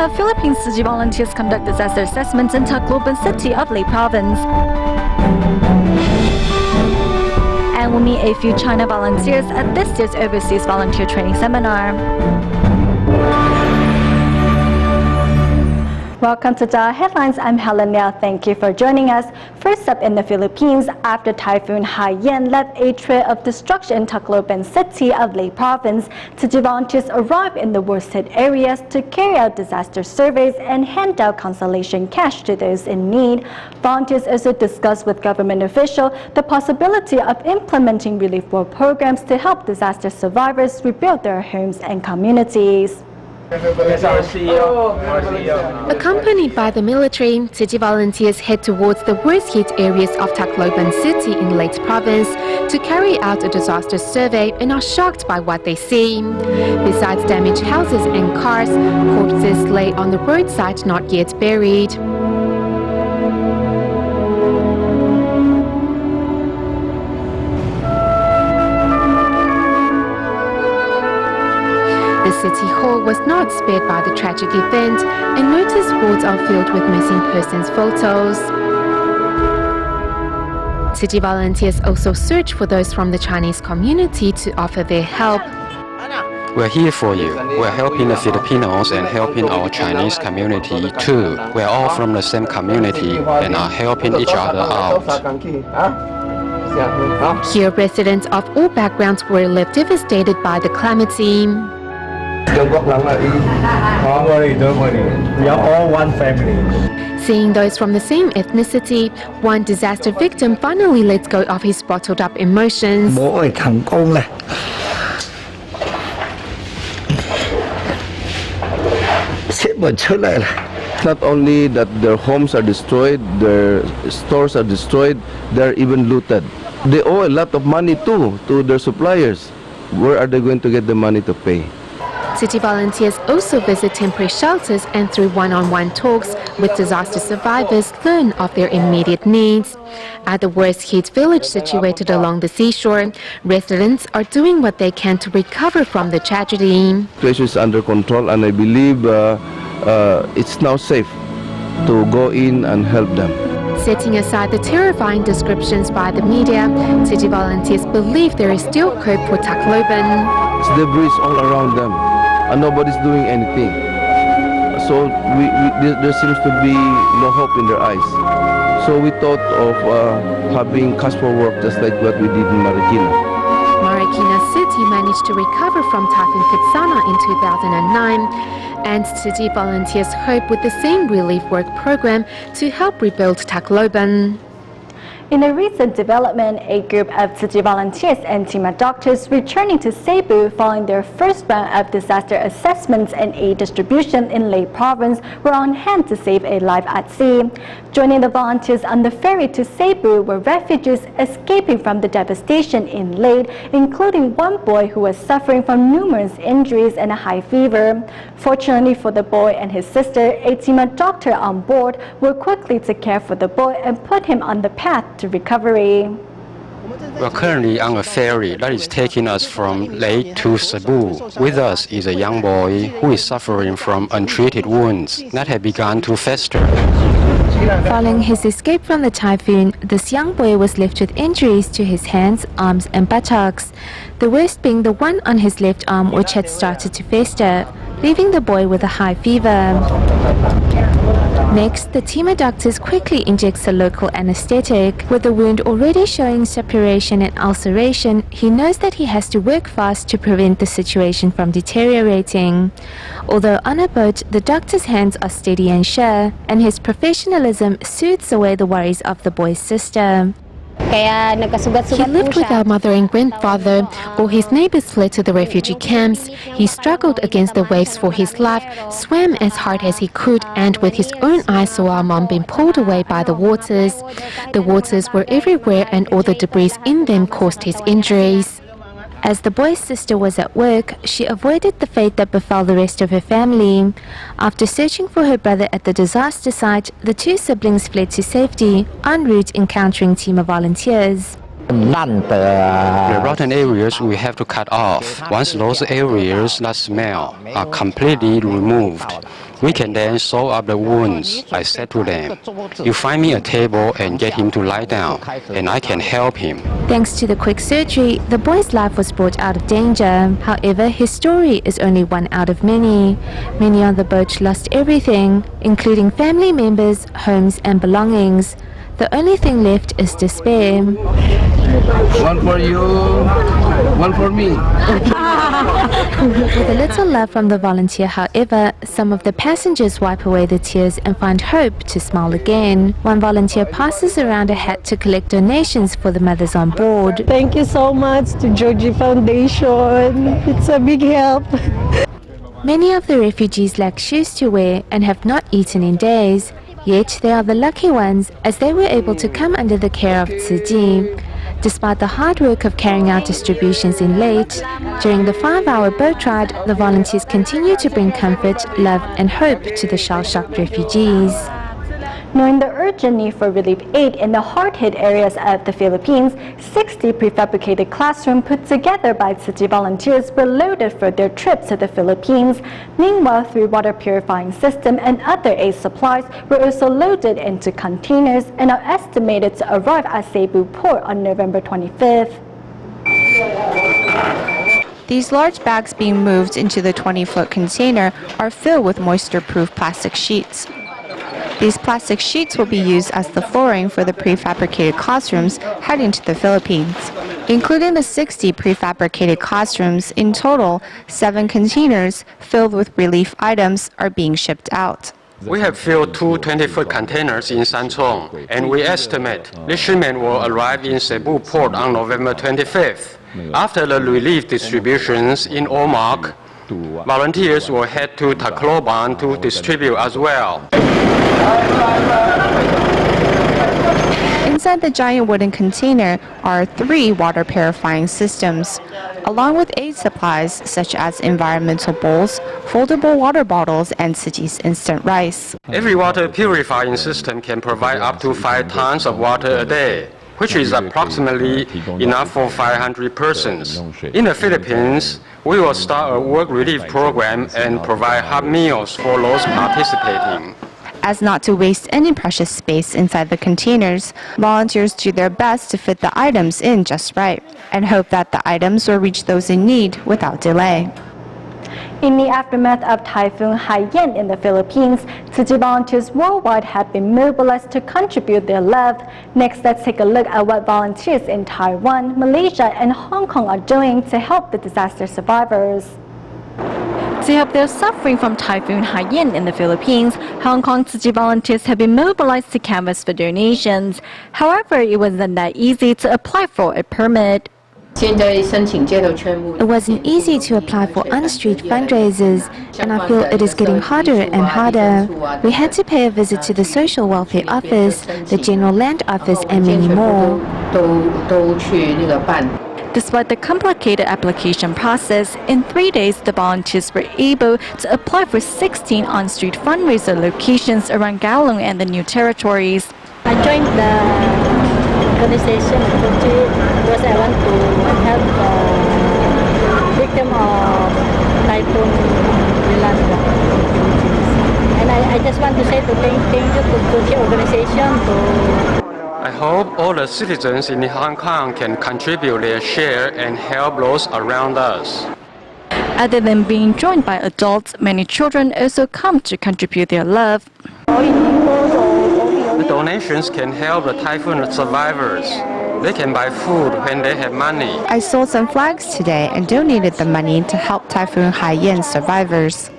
have Philippines Tzu Chi volunteers conduct disaster assessments in Tacloban City of Ley Province. And we'll meet a few China volunteers at this year's Overseas Volunteer Training Seminar. Welcome to DaAi Headlines. I'm Helen Liao. Thank you for joining us. First up in the Philippines, after Typhoon Haiyan left a trail of destruction in Tacloban City of Ley Province, Tzu Chi volunteers arrived in the worst-hit areas to carry out disaster surveys and hand out consolation cash to those in need. Volunteers also discussed with government officials the possibility of implementing relief work programs to help disaster survivors rebuild their homes and communities. Accompanied by the military, Tzu Chi volunteers head towards the worst-hit areas of Tacloban City in Leyte Province to carry out a disaster survey and are shocked by what they see. Besides damaged houses and cars, corpses lay on the roadside not yet buried. The City Hall was not spared by the tragic event, and notice boards are filled with missing persons photos. Tzu Chi volunteers also search for those from the Chinese community to offer their help. We're here for you. We're helping the Filipinos and helping our Chinese community too. We're all from the same community and are helping each other out. Here, residents of all backgrounds were left devastated by the calamity. Don't worry. We are all one family. Seeing those from the same ethnicity, one disaster victim finally lets go of his bottled up emotions. Not only that their homes are destroyed, their stores are destroyed, they're even looted. They owe a lot of money too to their suppliers. Where are they going to get the money to pay? Tzu Chi volunteers also visit temporary shelters and through one-on-one talks with disaster survivors learn of their immediate needs. At the worst-hit village situated along the seashore, residents are doing what they can to recover from the tragedy. The situation is under control and I believe it's now safe to go in and help them. Setting aside the terrifying descriptions by the media, Tzu Chi volunteers believe there is still hope for Tacloban. It's debris all around them and nobody's doing anything. So there seems to be no hope in their eyes. So we thought of having cash for work just like what we did in Marikina. Marikina City managed to recover from Typhoon Kitsana in 2009, and Tzu Chi volunteers hope with the same relief work program to help rebuild Tacloban. In a recent development, a group of Tzu Chi volunteers and team of doctors returning to Cebu following their first round of disaster assessments and aid distribution in Leyte Province were on hand to save a life at sea. Joining the volunteers on the ferry to Cebu were refugees escaping from the devastation in Leyte, including one boy who was suffering from numerous injuries and a high fever. Fortunately for the boy and his sister, a team of doctors on board were quickly to care for the boy and put him on the path to recovery. We're currently on a ferry that is taking us from Leyte to Cebu. With us is a young boy who is suffering from untreated wounds that have begun to fester. Following his escape from the typhoon, this young boy was left with injuries to his hands, arms and buttocks, the worst being the one on his left arm which had started to fester, leaving the boy with a high fever. Next, the team of doctors quickly injects a local anesthetic. With the wound already showing suppuration and ulceration, he knows that he has to work fast to prevent the situation from deteriorating. Although on a boat, the doctor's hands are steady and sure, and his professionalism soothes away the worries of the boy's sister. He lived with our mother and grandfather. All his neighbors fled to the refugee camps. He struggled against the waves for his life, swam as hard as he could, and with his own eyes saw our mom being pulled away by the waters. The waters were everywhere and all the debris in them caused his injuries. As the boy's sister was at work, she avoided the fate that befell the rest of her family. After searching for her brother at the disaster site, the two siblings fled to safety, en route encountering team of volunteers. The rotten areas we have to cut off. Once those areas that smell are completely removed, we can then sew up the wounds. I said to them, "You find me a table and get him to lie down, and I can help him." Thanks to the quick surgery, the boy's life was brought out of danger. However, his story is only one out of many. Many on the boat lost everything, including family members, homes, and belongings. The only thing left is despair. One for you, one for me. With a little love from the volunteer, however, some of the passengers wipe away the tears and find hope to smile again. One volunteer passes around a hat to collect donations for the mothers on board. Thank you so much to Georgie Foundation. It's a big help. Many of the refugees lack shoes to wear and have not eaten in days. Yet they are the lucky ones, as they were able to come under the care of Tzu Ji. Despite the hard work of carrying out distributions in Leyte, during the 5-hour boat ride, the volunteers continue to bring comfort, love and hope to the shell-shocked refugees. Knowing the urgent need for relief aid in the hard-hit areas of the Philippines, 60 prefabricated classrooms put together by Tzu Ji volunteers were loaded for their trip to the Philippines. Meanwhile, 3 water purifying systems and other aid supplies were also loaded into containers and are estimated to arrive at Cebu port on November 25th. These large bags being moved into the 20-foot container are filled with moisture-proof plastic sheets. These plastic sheets will be used as the flooring for the prefabricated classrooms heading to the Philippines. Including the 60 prefabricated classrooms, in total, 7 containers filled with relief items are being shipped out. We have filled 2 20-foot containers in Sanchong, and we estimate this shipment will arrive in Cebu port on November 25th. After the relief distributions in Omak, volunteers will head to Tacloban to distribute as well. Inside the giant wooden container are 3 water purifying systems, along with aid supplies such as environmental bowls, foldable water bottles, and Tzu Ji's instant rice. Every water purifying system can provide up to 5 tons of water a day, which is approximately enough for 500 persons. In the Philippines, we will start a work relief program and provide hot meals for those participating. As not to waste any precious space inside the containers, volunteers do their best to fit the items in just right and hope that the items will reach those in need without delay. In the aftermath of Typhoon Haiyan in the Philippines, Tzu Ji volunteers worldwide have been mobilized to contribute their love. Next, let's take a look at what volunteers in Taiwan, Malaysia, and Hong Kong are doing to help the disaster survivors. To help those suffering from Typhoon Haiyan in the Philippines, Hong Kong Tzu Ji volunteers have been mobilized to canvass for donations. However, it wasn't that easy to apply for a permit. It wasn't easy to apply for on-street fundraisers, and I feel it is getting harder and harder. We had to pay a visit to the Social Welfare Office, the General Land Office, and many more. Despite the complicated application process, in 3 days the volunteers were able to apply for 16 on-street fundraiser locations around Kowloon and the New Territories. I joined the organization because I want to help victim of Typhoon Yolanda. And I just want to say thank you to the organization. I hope all the citizens in Hong Kong can contribute their share and help those around us. Other than being joined by adults, many children also come to contribute their love. The donations can help the typhoon survivors. They can buy food when they have money. I sold some flags today and donated the money to help Typhoon Haiyan survivors.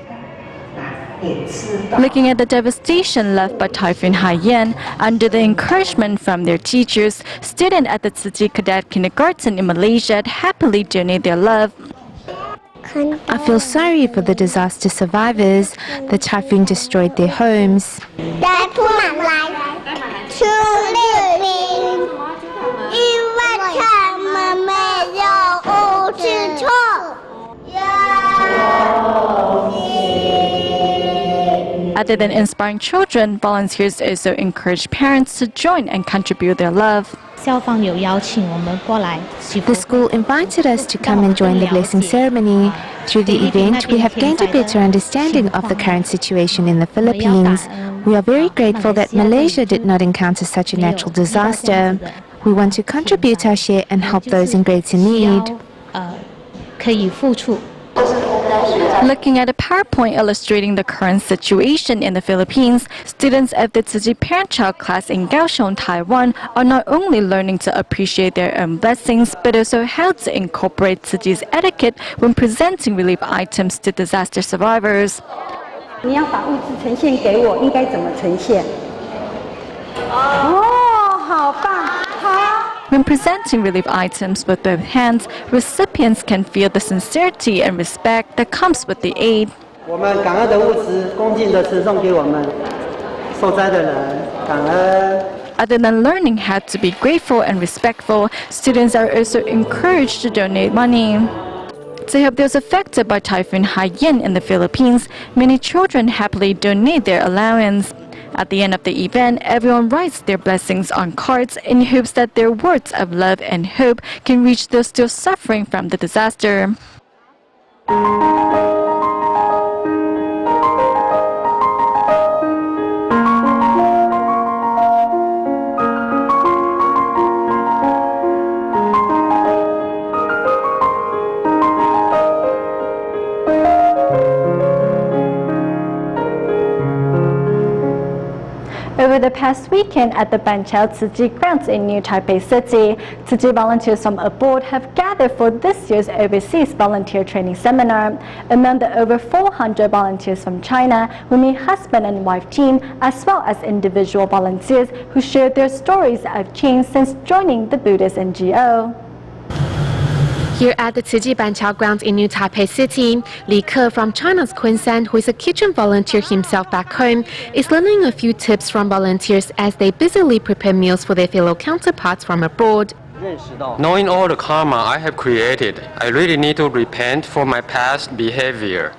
Looking at the devastation left by Typhoon Haiyan, under the encouragement from their teachers, students at the Tzu Ji Cadet Kindergarten in Malaysia happily donate their love. I feel sorry for the disaster survivors. The typhoon destroyed their homes. Other than inspiring children, volunteers also encourage parents to join and contribute their love. The school invited us to come and join the blessing ceremony. Through the event, we have gained a better understanding of the current situation in the Philippines. We are very grateful that Malaysia did not encounter such a natural disaster. We want to contribute our share and help those in greater need. Looking at a PowerPoint illustrating the current situation in the Philippines, students of the Tzu Chi Parent-Child class in Kaohsiung, Taiwan are not only learning to appreciate their own blessings, but also how to incorporate Tzu Chi's etiquette when presenting relief items to disaster survivors. When presenting relief items with both hands, recipients can feel the sincerity and respect that comes with the aid. Other than learning how to be grateful and respectful, students are also encouraged to donate money. To help those affected by Typhoon Haiyan in the Philippines, many children happily donate their allowance. At the end of the event, everyone writes their blessings on cards in hopes that their words of love and hope can reach those still suffering from the disaster. Over the past weekend at the Banqiao Tzu Chi grounds in New Taipei City, Tzu Chi volunteers from abroad have gathered for this year's Overseas Volunteer Training Seminar. Among the over 400 volunteers from China, we meet husband and wife team, as well as individual volunteers who shared their stories of change since joining the Buddhist NGO. Here at the Tzu Chi Banqiao grounds in New Taipei City, Li Ke from China's Queensland, who is a kitchen volunteer himself back home, is learning a few tips from volunteers as they busily prepare meals for their fellow counterparts from abroad. Knowing all the karma I have created, I really need to repent for my past behavior.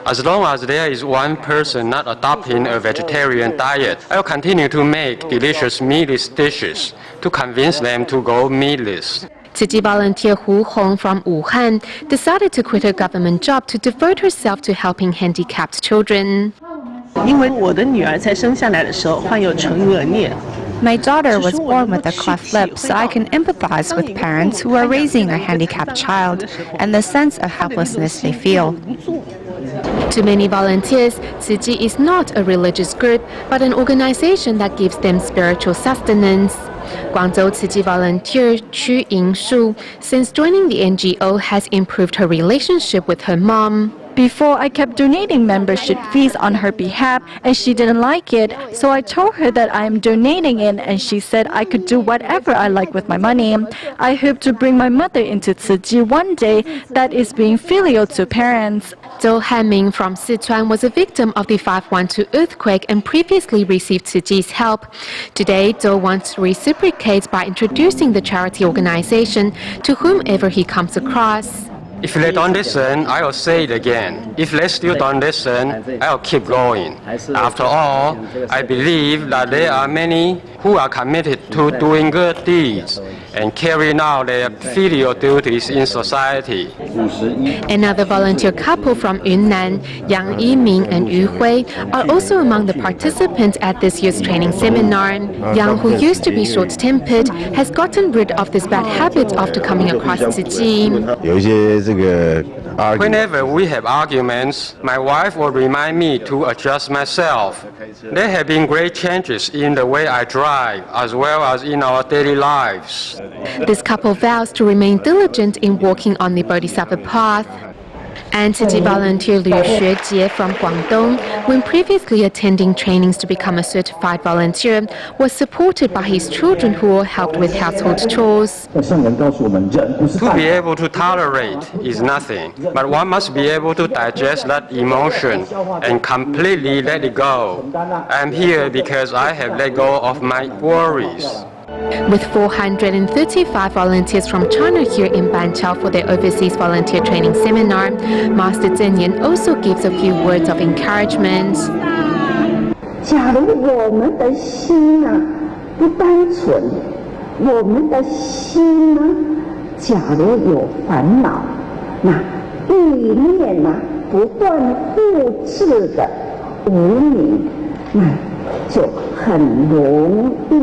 As long as there is one person not adopting a vegetarian diet, I'll continue to make delicious meatless dishes to convince them to go meatless. Tzu Chi volunteer Hu Hong from Wuhan decided to quit her government job to devote herself to helping handicapped children. My daughter was born with a cleft lip, so I can empathize with parents who are raising a handicapped child and the sense of helplessness they feel. To many volunteers, Tzu Chi is not a religious group, but an organization that gives them spiritual sustenance. Guangzhou Tzu Chi volunteer Chu Yingshu, since joining the NGO, has improved her relationship with her mom. Before, I kept donating membership fees on her behalf, and she didn't like it, so I told her that I am donating it, and she said I could do whatever I like with my money. I hope to bring my mother into Tzu Chi one day, that is being filial to parents. Zhou Hanming from Sichuan was a victim of the 5.12 earthquake and previously received Tzu Chi's help. Today, Zhou wants to reciprocate by introducing the charity organization to whomever he comes across. If they don't listen, I'll say it again. If they still don't listen, I'll keep going. After all, I believe that there are many who are committed to doing good deeds and carrying out their filial duties in society. Another volunteer couple from Yunnan, Yang Yiming and Yu Hui, are also among the participants at this year's training seminar. Yang, who used to be short-tempered, has gotten rid of this bad habit after coming across Tzu Chi. Whenever we have arguments, my wife will remind me to adjust myself. There have been great changes in the way I drive, as well as in our daily lives. This couple vows to remain diligent in walking on the Bodhisattva path. And Tzu Chi volunteer Liu Xuejie from Guangdong, when previously attending trainings to become a certified volunteer, was supported by his children who all helped with household chores. To be able to tolerate is nothing, but one must be able to digest that emotion and completely let it go. I'm here because I have let go of my worries. With 435 volunteers from China here in Banqiao for their Overseas Volunteer Training Seminar, Master Zhen Yan also gives a few words of encouragement. 假如我们的心呢不单纯，我们的心呢，假如有烦恼，那意念呢不断复制的无明，那就很容易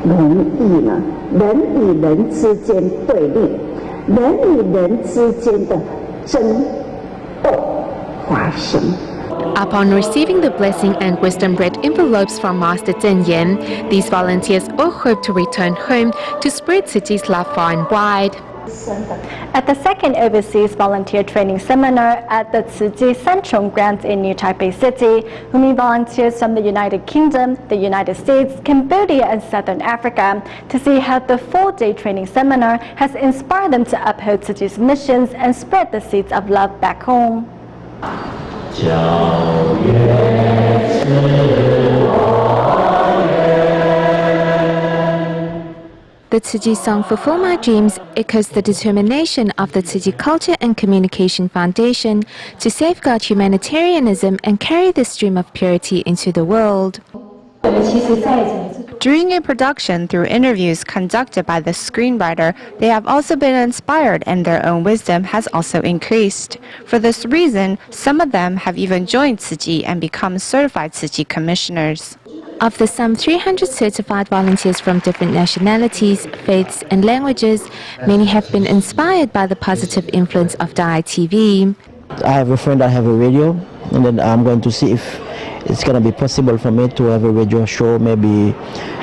容易呢，人与人之间对立，人与人之间的争斗发生。Upon receiving the blessing and wisdom bread envelopes from Master Zhen Yan, these volunteers all hope to return home to spread Tzuchi's love far and wide. At the second overseas volunteer training seminar at the Tzuchi Central Grounds in New Taipei City, who meet volunteers from the United Kingdom, the United States, Cambodia and Southern Africa to see how the 4-day training seminar has inspired them to uphold Tzuchi's missions and spread the seeds of love back home. The Tzuchi song Fulfill My Dreams echoes the determination of the Tzuchi Culture and Communication Foundation to safeguard humanitarianism and carry the stream of purity into the world. During a production, through interviews conducted by the screenwriter, they have also been inspired and their own wisdom has also increased. For this reason, some of them have even joined Tzuchi and become certified Tzuchi commissioners. Of the some 300 certified volunteers from different nationalities, faiths and languages, many have been inspired by the positive influence of DaAi TV. I have a friend that have a radio, and then I'm going to see if it's going to be possible for me to have a radio show maybe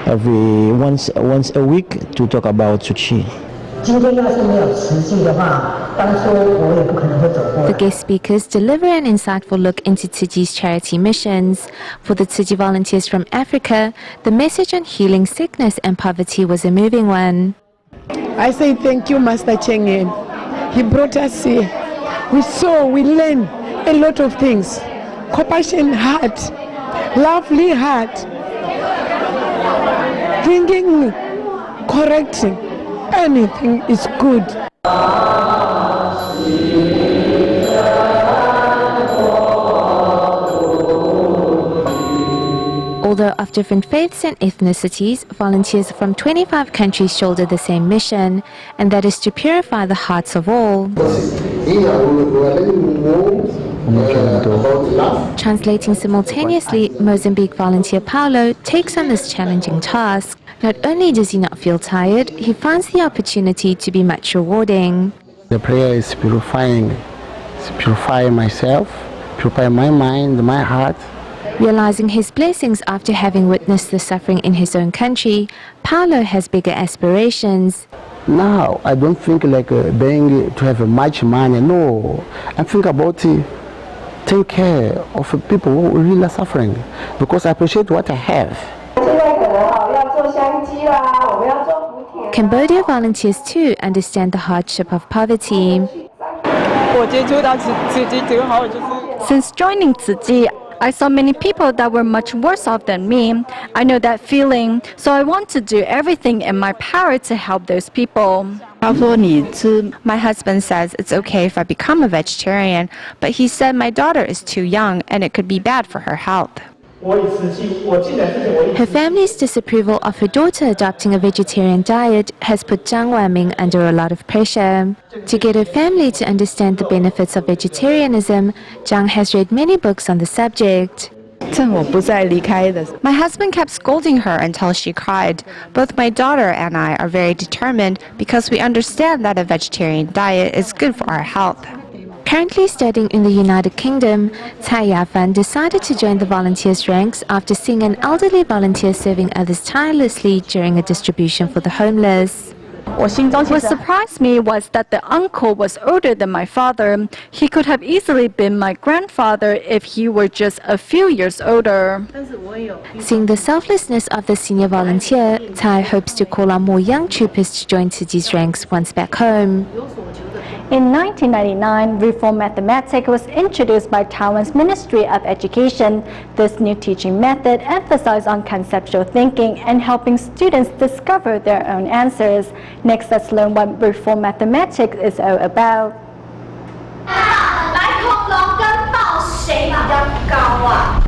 once a week to talk about Tzuchi. The guest speakers deliver an insightful look into Tzuchi's charity missions. For the Tzuchi volunteers from Africa, the message on healing sickness and poverty was a moving one. I say thank you, Master Cheng Yen. He brought us here. We saw, we learned a lot of things. Compassion heart, lovely heart, thinking, correcting, anything is good. Although of different faiths and ethnicities, volunteers from 25 countries shoulder the same mission, and that is to purify the hearts of all. Translating simultaneously, Mozambique volunteer Paulo takes on this challenging task. Not only does he not feel tired, he finds the opportunity to be much rewarding. The prayer is purifying. It's purifying myself, purifying my mind, my heart. Realizing his blessings after having witnessed the suffering in his own country, Paulo has bigger aspirations. Now, I don't think like being to have much money. No, I think about take care of people who really are suffering, because I appreciate what I have. Cambodia volunteers too understand the hardship of poverty. Since joining Tzuchi, I saw many people that were much worse off than me. I know that feeling, so I want to do everything in my power to help those people. My husband says it's okay if I become a vegetarian, but he said my daughter is too young and it could be bad for her health. Her family's disapproval of her daughter adopting a vegetarian diet has put Zhang Wanming under a lot of pressure. To get her family to understand the benefits of vegetarianism, Zhang has read many books on the subject. My husband kept scolding her until she cried. Both my daughter and I are very determined because we understand that a vegetarian diet is good for our health. Currently studying in the United Kingdom, Cai Yafan decided to join the volunteers' ranks after seeing an elderly volunteer serving others tirelessly during a distribution for the homeless. What surprised me was that the uncle was older than my father. He could have easily been my grandfather if he were just a few years older. Seeing the selflessness of the senior volunteer, Tai hopes to call on more young troopers to join Tzuchi's ranks once back home. In 1999, Reform Mathematics was introduced by Taiwan's Ministry of Education. This new teaching method emphasized on conceptual thinking and helping students discover their own answers. Next, let's learn what Reform Mathematics is all about.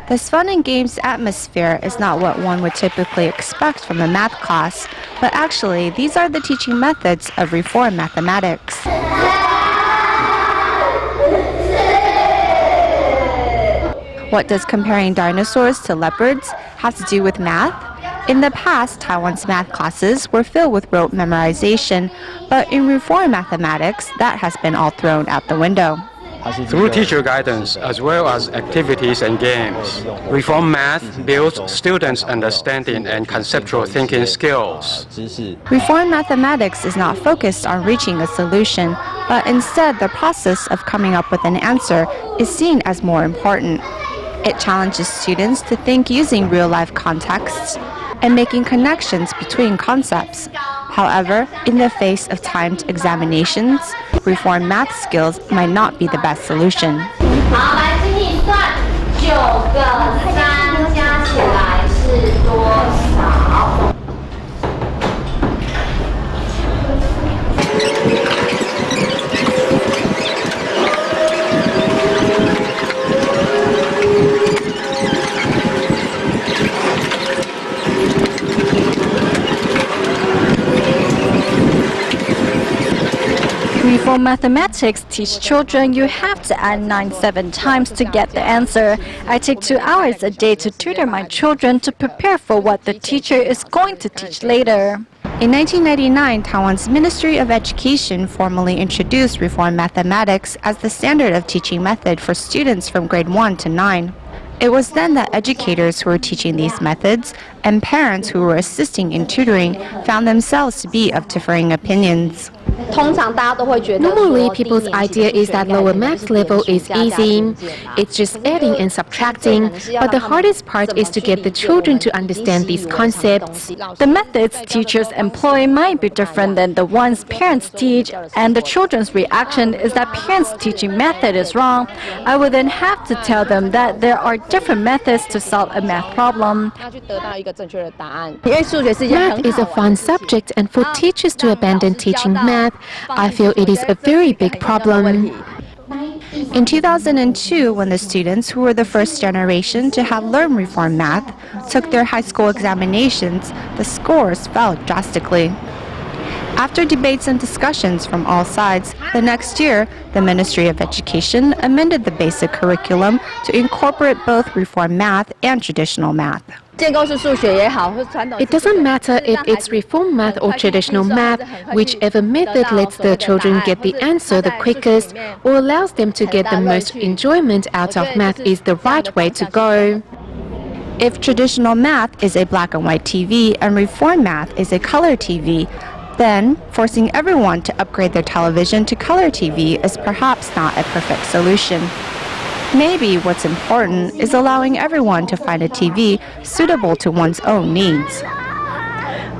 This fun and games atmosphere is not what one would typically expect from a math class, but actually these are the teaching methods of reform mathematics. What does comparing dinosaurs to leopards have to do with math? In the past, Taiwan's math classes were filled with rote memorization, but in reform mathematics, that has been all thrown out the window. Through teacher guidance as well as activities and games, reform math builds students' understanding and conceptual thinking skills. Reform mathematics is not focused on reaching a solution, but instead the process of coming up with an answer is seen as more important. It challenges students to think using real-life contexts and making connections between concepts. However, in the face of timed examinations, reform math skills might not be the best solution. 好，来，请你算9个3加起来是多少？ Reform mathematics teach children you have to add 9 7 times to get the answer. I take 2 hours a day to tutor my children to prepare for what the teacher is going to teach later. In 1999, Taiwan's Ministry of Education formally introduced reform mathematics as the standard of teaching method for students from grade 1 to 9. It was then that educators who were teaching these methods and parents who were assisting in tutoring found themselves to be of differing opinions. Normally, people's idea is that lower math level is easy. It's just adding and subtracting, but the hardest part is to get the children to understand these concepts. The methods teachers employ might be different than the ones parents teach, and the children's reaction is that parents' teaching method is wrong. I would then have to tell them that there are different methods to solve a math problem. Math is a fun subject, and for teachers to abandon teaching math, I feel it is a very big problem. In 2002, when the students who were the first generation to have learned reform math took their high school examinations, the scores fell drastically. After debates and discussions from all sides, the next year, the Ministry of Education amended the basic curriculum to incorporate both reform math and traditional math. It doesn't matter if it's reform math or traditional math, whichever method lets the children get the answer the quickest or allows them to get the most enjoyment out of math is the right way to go. If traditional math is a black and white TV and reform math is a color TV, then forcing everyone to upgrade their television to color TV is perhaps not a perfect solution. Maybe what's important is allowing everyone to find a TV suitable to one's own needs.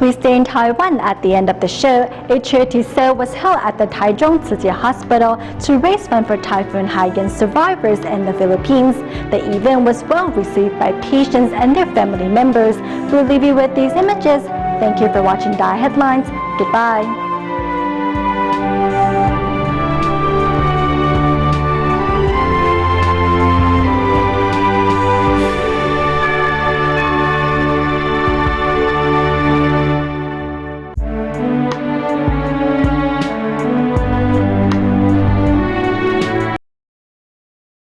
We stay in Taiwan at the end of the show. A charity sale was held at the Taichung Tzu Hospital to raise funds for Typhoon Haiyan survivors in the Philippines. The event was well received by patients and their family members. We'll leave you with these images. Thank you for watching DaAi Headlines. Goodbye.